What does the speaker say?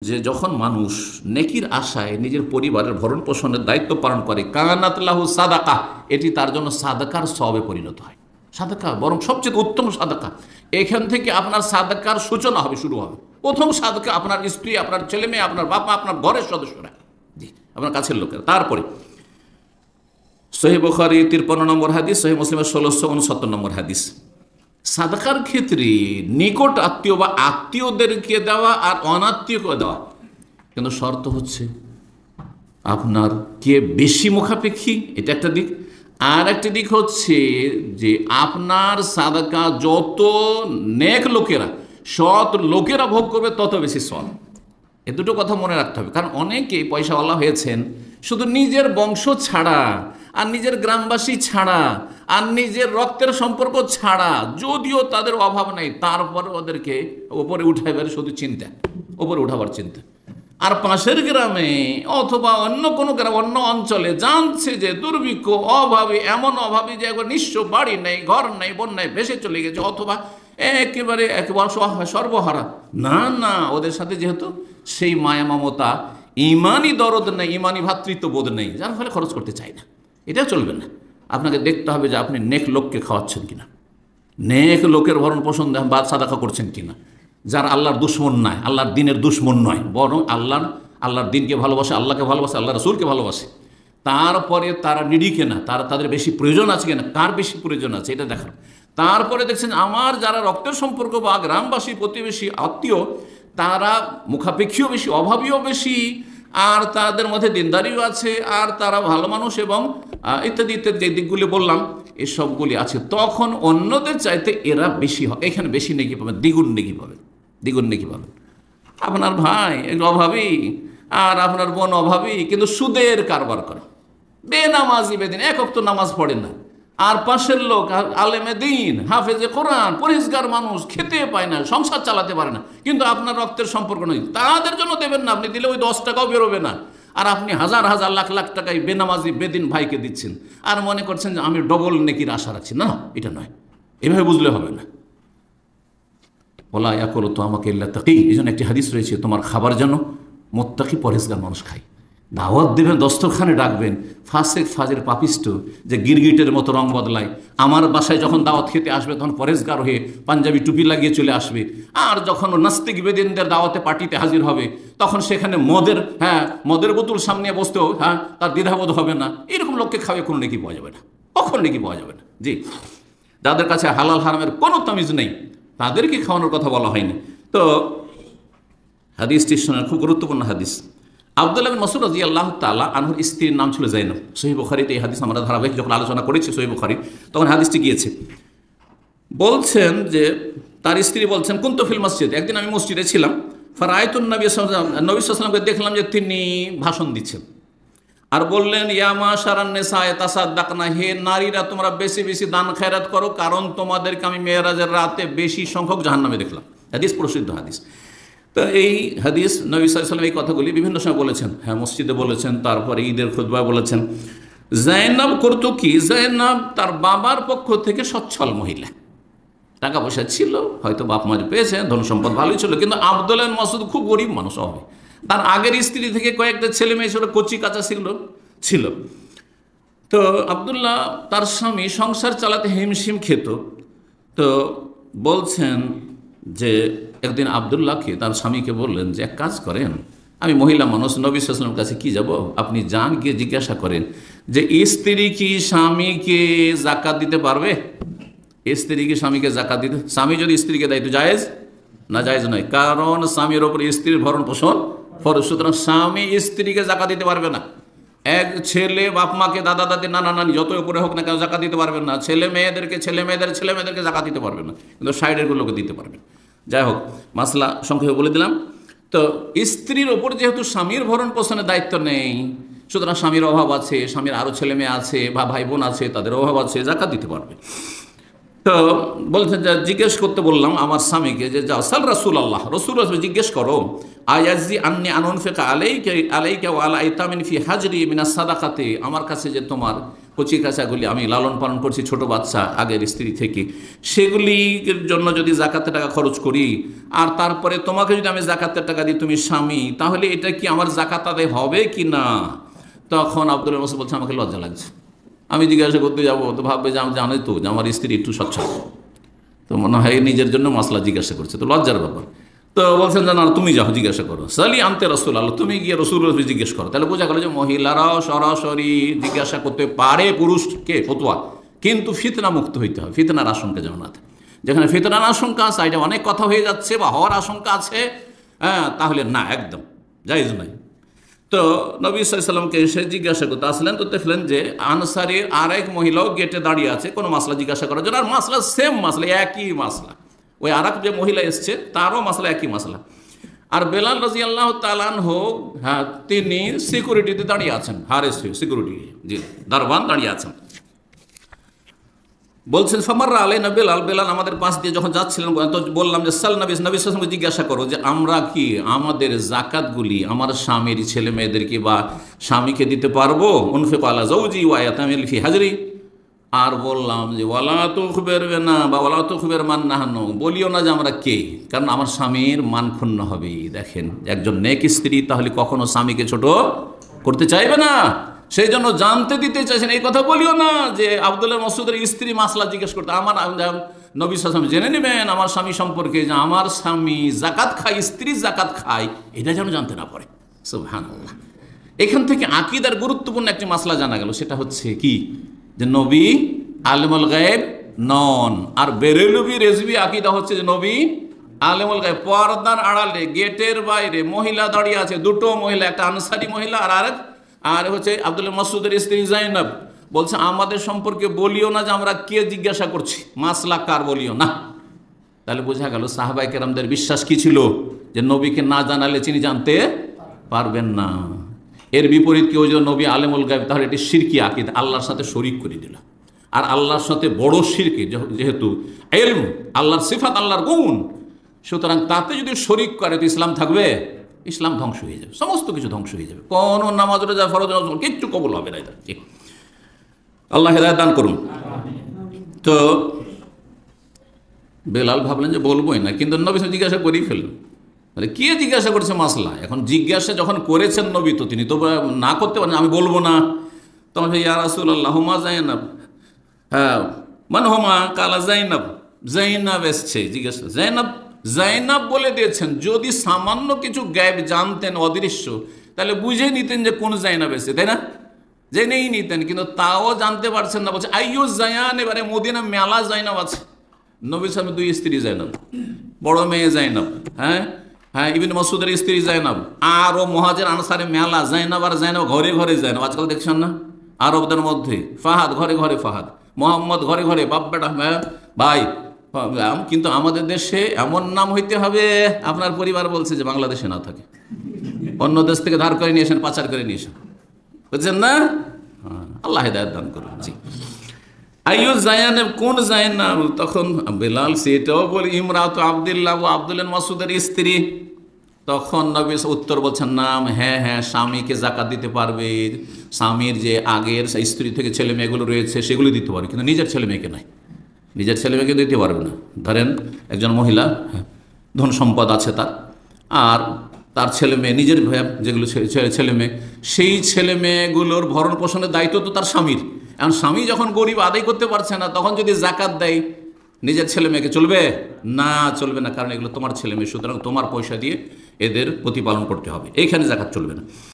যে যখন মানুষ নেকির আশায় নিজের পরিবারের ভরণ পোষণের দায়িত্ব পালন করে, কানাত লাহু সাদাকা, এটি তার জন্য সাদাকার সওয়াবে পরিণত হয়। সাদাকা বরং সবচেয়ে উত্তম সাদাকা। এখান থেকে আপনার সাদাকার সূচনা হবে, শুরু হবে। প্রথম সাদাকা আপনার স্ত্রী, আপনার ছেলে মেয়ে, আপনার বাবা, আপনার ঘরের সদস্যরা, জি, আপনার কাছের লোকেরা। তারপরে সহিহ বুখারী 53 নম্বর হাদিস, সহিহ মুসলিমের 1669 নম্বর হাদিস, সাদাকার ক্ষেত্রে নিকট আত্মীয় বা আত্মীয়দেরকে দেওয়া আর অনাত্মীয়কে দেওয়া, কিন্তু শর্ত হচ্ছে আপনার কে বেশি মুখাপেক্ষী, এটা একটা দিক। আর একটা দিক হচ্ছে যে আপনার সাদাকা যত নেক লোকেরা, সৎ লোকেরা ভোগ করবে তত বেশি সৎ। এ দুটো কথা মনে রাখতে হবে, কারণ অনেকেই পয়সাওয়ালা হয়েছেন শুধু নিজের বংশ ছাড়া আর নিজের গ্রামবাসী ছাড়া আর নিজের রক্তের সম্পর্ক ছাড়া, যদিও তাদের অভাব নেই, তারপরে ওদেরকে ওপরে উঠাইবার শুধু চিন্তা, ওপরে উঠাবার চিন্তা। আর পাশের গ্রামে অথবা অন্য কোনো গ্রাম, অন্য অঞ্চলে জানছে যে দুর্ভিক্ষ, অভাবী, এমন অভাবী যে একবার নিঃস্ব, বাড়ি নেই, ঘর নেই, বন্যায় ভেসে চলে গেছে, অথবা একেবারে সর্বহারা। না না, ওদের সাথে যেহেতু সেই মায়া মমতা, ইমানি দরদ নেই, ইমানি ভ্রাতৃত্ব বোধ নেই, যার ফলে খরচ করতে চাই না। এটা চলবে না। আপনাকে দেখতে হবে যে আপনি নেক লোককে খাওয়াচ্ছেন কিনা, নেক লোকের ভরণ পোষণ বাদ সাদাকা করছেন কিনা, যারা আল্লাহর দুশ্মন নয়, আল্লাহর দিনের দুশ্মন নয়, বরং আল্লাহর দিনকে ভালোবাসে, আল্লাহকে ভালোবাসে, আল্লাহ রসুলকে ভালোবাসে। তারপরে তারা নিডি কেনা, তাদের বেশি প্রয়োজন আছে কিনা, কার বেশি প্রয়োজন আছে এটা দেখার। তারপরে দেখছেন আমার যারা রক্তের সম্পর্ক বা গ্রামবাসী, প্রতিবেশী, আত্মীয়, তারা মুখাপেক্ষীও বেশি, অভাবীও বেশি, আর তাদের মধ্যে দিনদারিও আছে, আর তারা ভালো মানুষ এবং ইত্যাদি ইত্যাদি যে দিকগুলি বললাম, এসবগুলি আছে, তখন অন্যদের চাইতে এরা বেশি হয়, এখানে বেশি নেকি পাবেন, দ্বিগুণ নেকি পাবেন, দ্বিগুণ নেকি পাবেন। আপনার ভাই অভাবী আর আপনার বোন অভাবী, কিন্তু সুদের কারবার করে, বেনামাজি, বেদিন, এক ওয়াক্ত নামাজ পড়ে না, আর পাশের লোক আলেমে দিন, হাফেজে কোরআন, পরিষ্কার মানুষ, খেতে পায় না, সংসার চালাতে পারে না, কিন্তু আপনার রক্তের সম্পর্ক নেই, তাদের জন্য দেবেন না। আপনি দিলে ওই 10 টাকাও বেরোবে না, আর আপনি হাজার হাজার লাখ লাখ টাকায় বেনামাজি বেদিন ভাইকে দিচ্ছেন, আর মনে করছেন যে আমি ডবল নেকির আশা রাখছি। না, এটা নয়, এভাবে বুঝলে হবে না। বলা করো তো আমাকে ইল্লা তাকি, এই জন্য একটি হাদিস রয়েছে, তোমার খাবার যেন মোত্তাকি পরহেজগার মানুষ খায়। দাওয়াত দেবেন, দস্তরখানে ডাকবেন, ফাসেক ফাজের পাপিষ্ট যে গিরগিটের মতো রং বদলায়, আমার বাসায় যখন দাওয়াত খেতে আসবে তখন পরেশগার হয়ে পাঞ্জাবি টুপি লাগিয়ে চলে আসবে, আর যখন নাস্তিক বেদিনদের দাওয়াতে পার্টিতে হাজির হবে তখন সেখানে মদের বোতল সামনে বসতেও তার দ্বিধাবোধ হবে না। এরকম লোককে খাওয়াই কোনো নেকি পাওয়া যাবে না, কখন নেকি পাওয়া যাবে না। জি, যাদের কাছে হালাল হারামের কোনো তামিজ নেই তাদেরকে খাওয়ানোর কথা বলা হয়নি। তো হাদিসটি শোনার খুব গুরুত্বপূর্ণ হাদিস। আব্দুল্লাহ বিন মাসউদ রাদিয়াল্লাহু তাআলা আনহুর স্ত্রীর নাম ছিল জাইনব। সহিহ বুখারীতে এই হাদিস আমরা ধারাবাহিক যখন আলোচনা করেছি সহিহ বুখারী, তখন হাদিসটি গিয়েছে। বলছেন যে তার স্ত্রী বলছেন, কুনতু ফিল মসজিদ, একদিন আমি মসজিদে ছিলাম, ফারাআইতুন নবী সাল্লাল্লাহু আলাইহি ওয়াসাল্লামকে দেখলাম যে তিনি ভাষণ দিচ্ছেন, আর বললেন, ইয়া মাশারান নিসা তাসাদ্দাকনা, হে নারীরা তোমরা বেশি বেশি দান খয়রাত করো, কারণ তোমাদেরকে আমি মেরাজের রাতে বেশি সংখ্যক জাহান্নামে দেখলাম। হাদিস প্রসিদ্ধ হাদিস। তো এই হাদিস নবী সাল্লাল্লাহু আলাইহি ওয়াসাল্লাম এই কথাগুলি বিভিন্ন সময় বলেছেন, মসজিদে বলেছেন, তারপরে ঈদের খুতবায় বলেছেন। জাইনাব করতো কি, জাইনাব তার বাবার পক্ষ থেকে সচ্ছল মহিলা, টাকা পয়সা ছিল, হয়তো বাপ মা পেয়েছে, ধন সম্পদ ভালোই ছিল, কিন্তু আব্দুল্লাহ বিন মাসউদ খুব গরিব মানুষ হবে। তার আগের স্ত্রী থেকে কয়েকটা ছেলে মেয়ে ছিল, কচি কাঁচা ছিল। তো আব্দুল্লাহ তার স্বামী সংসার চালাতে হিমশিম খেত। তো বলছেন যে একদিন আব্দুল্লাহকে, তার স্বামীকে বললেন যে এক কাজ করেন, আমি মহিলা মানুষ, নবী সাল্লাল্লাহু আলাইহি ওয়াসাল্লামের কাছে কি যাব, আপনি যান, গিয়ে জিজ্ঞাসা করেন যে স্ত্রী কি স্বামীকে যাকাত দিতে পারবে, স্ত্রী কি স্বামীকে যাকাত দিতে, স্বামী যদি স্ত্রীকে দেয় তো জায়েজ না, জায়েজ নয়, কারণ স্বামীর ওপর স্ত্রীর ভরণ পোষণ ফরজ, সুতরাং স্বামী স্ত্রীকে যাকাত দিতে পারবে না। এক ছেলে বাপ মাকে, দাদা দাদি, নানা নানি যত উপরে হোক না কেন জাকাত দিতে পারবেন না, ছেলে মেয়েদেরকে জাকাত দিতে পারবেন না, কিন্তু সাইডের গুলোকে দিতে পারবেন। যাই হোক, মাসলা সংক্ষেপে বলে দিলাম। তো স্ত্রীর ওপর যেহেতু স্বামীর ভরণ পোষণের দায়িত্ব নেই, সুতরাং স্বামীর অভাব আছে, স্বামীর আরও ছেলে মেয়ে আছে বা ভাই বোন আছে, তাদের অভাব আছে, জাকাত দিতে পারবে। তো বলছেন যে জিজ্ঞেস করতে বললাম আমার স্বামীকে যে যাও সাল রাসুল আল্লাহ রসুল জিজ্ঞেস করো আয়াজি আন্নি আনন ফেকা আলাইকে আলাইকে ওয়ালা আইতামিন ফি হাজরি মিনা সাদাকাতে, আমার কাছে যে তোমার কচি কাঁচাগুলি আমি লালন পালন করছি ছোট বাচ্চা আগের স্ত্রী থেকে, সেগুলির জন্য যদি জাকাতের টাকা খরচ করি আর তারপরে তোমাকে যদি আমি জাকাতের টাকা দিই তুমি স্বামী, তাহলে এটা কি আমার জাকাত আদায় হবে কি না? তখন আব্দুল মাসুদ বলছে আমাকে লজ্জা লাগছে, আমি জিজ্ঞাসা করতে যাবো তো ভাববে যে আমি জানি তো যে আমার স্ত্রী একটু সচ্ছল, তো মনে হয় নিজের জন্য মাসলা জিজ্ঞাসা করছে, তো লজ্জার ব্যাপার। তো বলছেন যে না তুমি যাও জিজ্ঞাসা করো, সালি আনতে রসুল আল্লাহ, তুমি গিয়ে রসুল জিজ্ঞেস করো। তাহলে বোঝা গেল যে মহিলারাও সরাসরি জিজ্ঞাসা করতে পারে পুরুষকে ফতোয়া, কিন্তু ফিতনা মুক্ত হইতে হবে, ফিতনার আশঙ্কা যেমন আছে। যেখানে ফিতনার আশঙ্কা আছে, এটা অনেক কথা হয়ে যাচ্ছে বা হওয়ার আশঙ্কা আছে, হ্যাঁ, তাহলে না, একদম জায়েজ নাই। তো নবী সাল্লামকে এসে জিজ্ঞাসা করতে আসলেন, তো দেখলেন যে আনসারের আরেক মহিলাও গেটে দাঁড়িয়ে আছে কোনো মাসলা জিজ্ঞাসা করার জন্য, আর মাসলা সেম মাসলা, একই মাসলা, ওই আরেক যে মহিলা এসছে তারও মাসলা একই মাসলা। আর বেলাল রাদিয়াল্লাহু তাআলা আনহু, হ্যাঁ, তিনি সিকিউরিটিতে দাঁড়িয়ে আছেন, হারেস সিকিউরিটি, জি, দারবান দাঁড়িয়ে আছেন। বলছেন ফামাররা আলাইনা বেলাল, বেলাল আমাদের পাশ দিয়ে যখন যাচ্ছিলেন, তো বললাম যে সাল নবী সাল্লাল্লাহু আলাইহি ওয়াসাল্লামকে জিজ্ঞাসা করো যে আমরা কি আমাদের জাকাতগুলি আমার স্বামীর ছেলে মেয়েদেরকে বা স্বামীকে দিতে পারবো? উনফিকু আলা যাওজি ওয়া ইয়াতামিল ফি হাজরি। আর বললাম যে ওয়ালা তুখবির না বা ওয়ালা তুখবির মান নাহনু, বলিও না যে আমরা কে, কারণ আমার স্বামীর মান ক্ষুণ্ণ হবে। দেখেন, একজন নেক স্ত্রী তাহলে কখনো স্বামীকে ছোট করতে চাইবে না, সেই জন্য জানতে দিতে চাইছেন, এই কথা বলিও না যে আব্দুল্লাহ মাসউদের স্ত্রী মাসলা জিজ্ঞেস করতে। আমার নবী সাল্লাল্লাহু আলাইহি ওয়াসাল্লাম জেনে নেবেন আমার স্বামী সম্পর্কে, যে আমার স্বামী জাকাত খায়, স্ত্রী জাকাত খায়, এটা যেন জানতে না পারে। সুবহানাল্লাহ। এখান থেকে আকীদার গুরুত্বপূর্ণ একটি মাসলা জানা গেল, সেটা হচ্ছে কি, যে নবী আলিমুল গায়ব নন, আর বেরেলভী রেজভী আকীদা হচ্ছে যে নবী আলিমুল গায়ব। পর্দার আড়ালে গেটের বাইরে মহিলা দাঁড়িয়ে আছে, দুটো মহিলা, একটা আনসারী মহিলা আর হচ্ছে আব্দুল্লাহ মাসউদের স্ত্রী জাইনাব। বলছে আমাদের সম্পর্কে বলিও না যে আমরা কে জিজ্ঞাসা করছি, মাসলা কার বলিও না। তাহলে বোঝা গেল সাহাবায়ে কেরামদের বিশ্বাস কি ছিল, যে নবীকে না জানালে তিনি জানতে পারবেন না। এর বিপরীত কেউ যদি নবী আলেমুল গায়ব, তাহলে এটি শিরকি আকীদা, আল্লাহর সাথে শরীক করে দিল। আর আল্লাহর সাথে বড় শিরকি, যেহেতু ইলম আল্লাহর সিফাত, আল্লাহর গুণ, সুতরাং তাতে যদি শরীক করে তো ইসলাম থাকবে? ইসলাম ধ্বংস হয়ে যাবে, সমস্ত কিছু ধ্বংস হয়ে যাবে, কোনো নামাজ রোজা ফরজ কিচ্ছু কবুল হবে না। আল্লাহ হেদায়েত দান করুন। তো বেলাল ভাবলেন যে বলবোই না, কিন্তু নবী জিজ্ঞাসা করেই ফেললেন। তাহলে কে জিজ্ঞাসা করছে মাসলা? এখন জিজ্ঞাসা যখন করেছেন নবী, তো তিনি তো না করতে পারেন, আমি বলবো না। তখন ইয়া রাসূলুল্লাহ হুমা জাইনাব, হ্যাঁ, মান হুমা কালা জাইনাব, জাইনাব এসছে জিজ্ঞাসা, জাইনাব বলে দিয়েছেন। যদি সামান্য কিছু গায়েব জানতেন, অদৃশ্য, তাহলে বুঝে নিতেন যে কোন জাইনাব এসছে, তাই না? জেনেই নিতেন, কিন্তু তাও জানতে পারছেন না। বলছে আইয়ু জায়ান, এবারে মদিনা মেলা জাইনাব আছে, নবী সাহেব দুই স্ত্রী জাইনাব, বড় মেয়ে জাইনাব, হ্যাঁ হ্যাঁ, ইবনে মাসউদের স্ত্রী জাইনাব, আরও মুহাজির আনসারে মেলা জাইনাব, আর জাইনাব ঘরে ঘরে জাইনাব। আজকাল দেখছেন না আরবদের মধ্যে ফাহাদ ঘরে ঘরে ফাহাদ, মোহাম্মদ ঘরে ঘরে বাপ বেটা ভাই। কিন্তু আমাদের দেশে এমন নাম হইতে হবে, আপনার পরিবার বলছে যে বাংলাদেশে না থাকে, অন্য দেশ থেকে ধার করে নিয়েছেন, পাচার করে নিয়েছেন, বুঝছেন না? আল্লাহ হেদায়েত দান করুন। জি, আইয়ু জায়ানেব, কোন জায়নাব? তখন বেলাল সেটাও বলি ইমরাত আব্দুল্লাহ, আব্দুল্লাহ মাসউদের স্ত্রী। তখন নবী উত্তর বলছেন নাম, হ্যাঁ হ্যাঁ, স্বামীকে জাকাত দিতে পারবে, স্বামীর যে আগের স্ত্রী থেকে ছেলে মেয়েগুলো রয়েছে সেগুলো দিতে পারবে, কিন্তু নিজের ছেলে মেয়েকে নয়, নিজের ছেলে মেয়েকে দিতে পারবে না। ধরেন একজন মহিলা, ধন সম্পদ আছে তার, আর তার ছেলে মেয়ে, নিজের যেগুলো ছেলে মেয়ে, সেই ছেলে মেয়েগুলোর ভরণ পোষণের দায়িত্ব তো তার স্বামীর। এখন স্বামী যখন গরিব, আদায় করতে পারছে না, তখন যদি জাকাত দেয় নিজের ছেলে মেয়েকে, চলবে না? চলবে না, কারণ এগুলো তোমার ছেলে মেয়ে, সুতরাং তোমার পয়সা দিয়ে এদের প্রতিপালন করতে হবে, এইখানে জাকাত চলবে না।